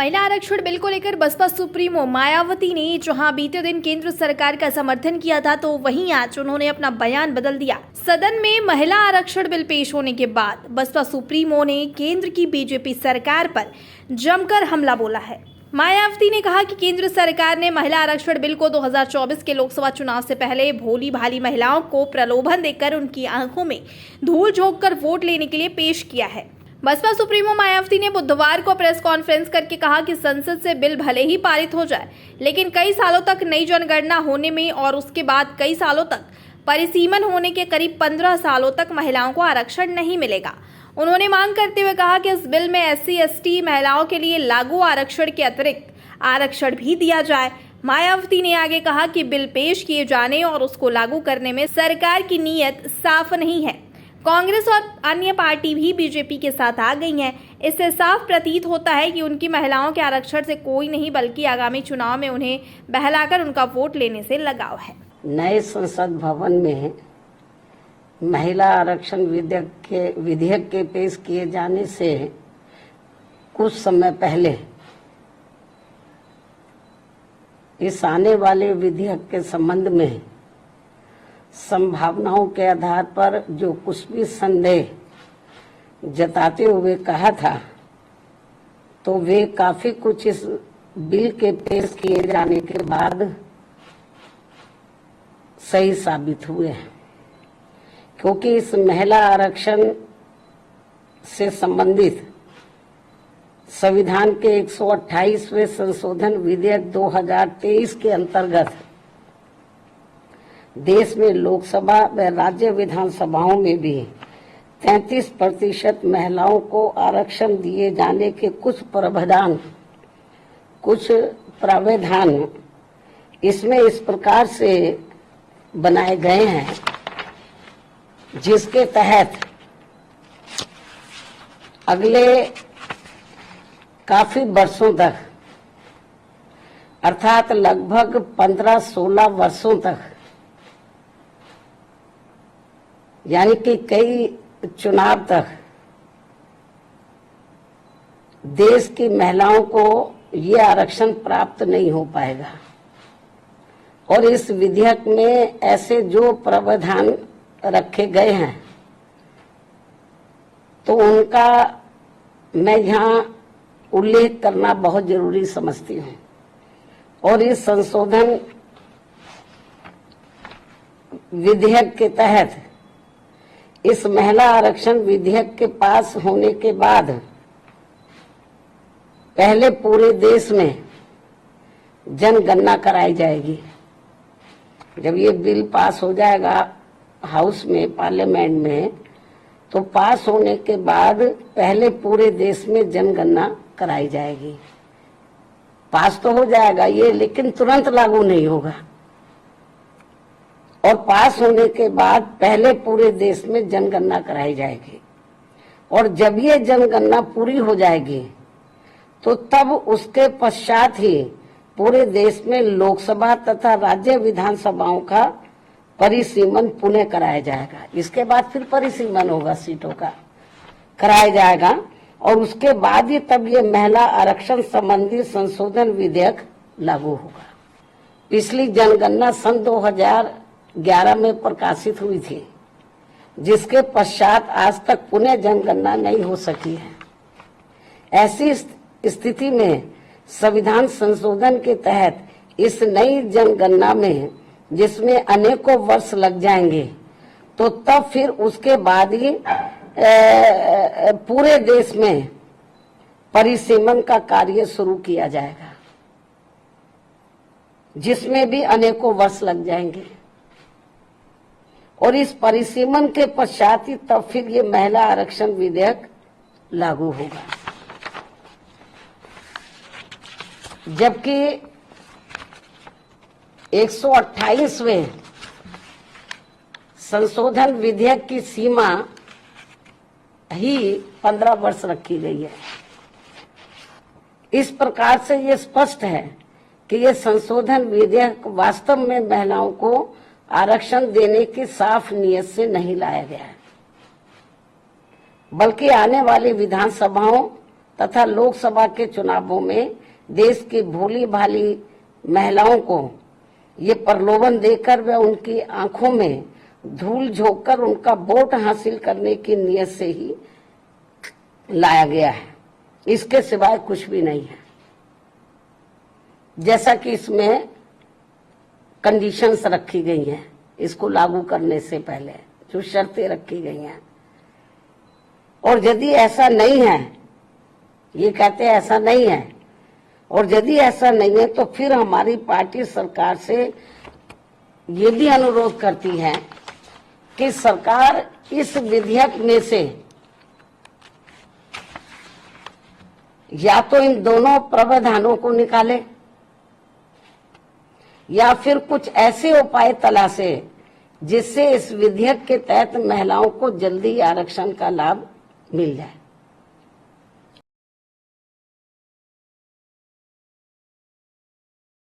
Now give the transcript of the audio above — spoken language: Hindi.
महिला आरक्षण बिल को लेकर बसपा सुप्रीमो मायावती ने जहां बीते दिन केंद्र सरकार का समर्थन किया था, तो वहीं आज उन्होंने अपना बयान बदल दिया। सदन में महिला आरक्षण बिल पेश होने के बाद बसपा सुप्रीमो ने केंद्र की बीजेपी सरकार पर जमकर हमला बोला है। मायावती ने कहा कि केंद्र सरकार ने महिला आरक्षण बिल को 2024 के लोकसभा चुनाव से पहले भोली भाली महिलाओं को प्रलोभन देकर उनकी आंखों में धूल झोंक कर वोट लेने के लिए पेश किया है। बसपा सुप्रीमो मायावती ने बुधवार को प्रेस कॉन्फ्रेंस करके कहा कि संसद से बिल भले ही पारित हो जाए, लेकिन कई सालों तक नई जनगणना होने में और उसके बाद कई सालों तक परिसीमन होने के करीब 15 सालों तक महिलाओं को आरक्षण नहीं मिलेगा। उन्होंने मांग करते हुए कहा कि इस बिल में SC/ST महिलाओं के लिए लागू आरक्षण के अतिरिक्त आरक्षण भी दिया जाए। मायावती ने आगे कहा कि बिल पेश किए जाने और उसको लागू करने में सरकार की नीयत साफ नहीं है। कांग्रेस और अन्य पार्टी भी बीजेपी के साथ आ गई हैं। इससे साफ प्रतीत होता है कि उनकी महिलाओं के आरक्षण से कोई नहीं, बल्कि आगामी चुनाव में उन्हें बहलाकर उनका वोट लेने से लगाव है। नए संसद भवन में महिला आरक्षण विधेयक के पेश किए जाने से कुछ समय पहले इस आने वाले विधेयक के संबंध में संभावनाओं के आधार पर जो कुछ भी संदेह जताते हुए कहा था, तो वे काफी कुछ इस बिल के पेश किए जाने के बाद सही साबित हुए हैं, क्योंकि इस महिला आरक्षण से संबंधित संविधान के 128वें संशोधन विधेयक 2023 के अंतर्गत देश में लोकसभा व राज्य विधानसभाओं में भी 33% महिलाओं को आरक्षण दिए जाने के कुछ प्रावधान इसमें इस प्रकार से बनाए गए हैं, जिसके तहत अगले काफी वर्षों तक, अर्थात लगभग 15-16 वर्षों तक, यानी कि कई चुनाव तक देश की महिलाओं को ये आरक्षण प्राप्त नहीं हो पाएगा। और इस विधेयक में ऐसे जो प्रावधान रखे गए हैं, तो उनका मैं यहाँ उल्लेख करना बहुत जरूरी समझती हूँ। और इस संशोधन विधेयक के तहत इस महिला आरक्षण विधेयक के पास होने के बाद पहले पूरे देश में जनगणना कराई जाएगी। जब ये बिल पास हो जाएगा हाउस में, पार्लियामेंट में, तो पास होने के बाद पहले पूरे देश में जनगणना कराई जाएगी। पास तो हो जाएगा ये, लेकिन तुरंत लागू नहीं होगा। और पास होने के बाद पहले पूरे देश में जनगणना कराई जाएगी। और जब ये जनगणना पूरी हो जाएगी, तो तब उसके पश्चात ही पूरे देश में लोकसभा तथा राज्य विधानसभाओं का परिसीमन पुनः कराया जाएगा। इसके बाद फिर परिसीमन होगा, सीटों का कराया जाएगा। और उसके बाद ही तब ये महिला आरक्षण संबंधी संशोधन विधेयक लागू होगा। पिछली जनगणना सन 2011 में प्रकाशित हुई थी, जिसके पश्चात आज तक पुनः जनगणना नहीं हो सकी है। ऐसी स्थिति में संविधान संशोधन के तहत इस नई जनगणना में, जिसमें अनेकों वर्ष लग जाएंगे, तो तब फिर उसके बाद ही पूरे देश में परिसीमन का कार्य शुरू किया जाएगा, जिसमें भी अनेकों वर्ष लग जाएंगे। और इस परिसीमन के पश्चात ही तब फिर ये महिला आरक्षण विधेयक लागू होगा। जबकि 128वें संशोधन विधेयक की सीमा ही 15 वर्ष रखी गई है। इस प्रकार से ये स्पष्ट है कि ये संशोधन विधेयक वास्तव में महिलाओं को आरक्षण देने की साफ नीयत से नहीं लाया गया है, बल्कि आने वाली विधानसभाओं तथा लोकसभा के चुनावों में देश की भोली भाली महिलाओं को ये प्रलोभन देकर व उनकी आंखों में धूल झोंककर उनका वोट हासिल करने की नीयत से ही लाया गया है। इसके सिवाय कुछ भी नहीं है। जैसा कि इसमें कंडीशंस रखी गई हैं, इसको लागू करने से पहले जो शर्तें रखी गई हैं, और यदि ऐसा नहीं है, ये कहते हैं ऐसा नहीं है, और यदि ऐसा नहीं है तो फिर हमारी पार्टी सरकार से ये भी अनुरोध करती है कि सरकार इस विधेयक में से या तो इन दोनों प्रावधानों को निकाले या फिर कुछ ऐसे उपाय तलाशे जिससे इस विधेयक के तहत महिलाओं को जल्दी आरक्षण का लाभ मिल जाए।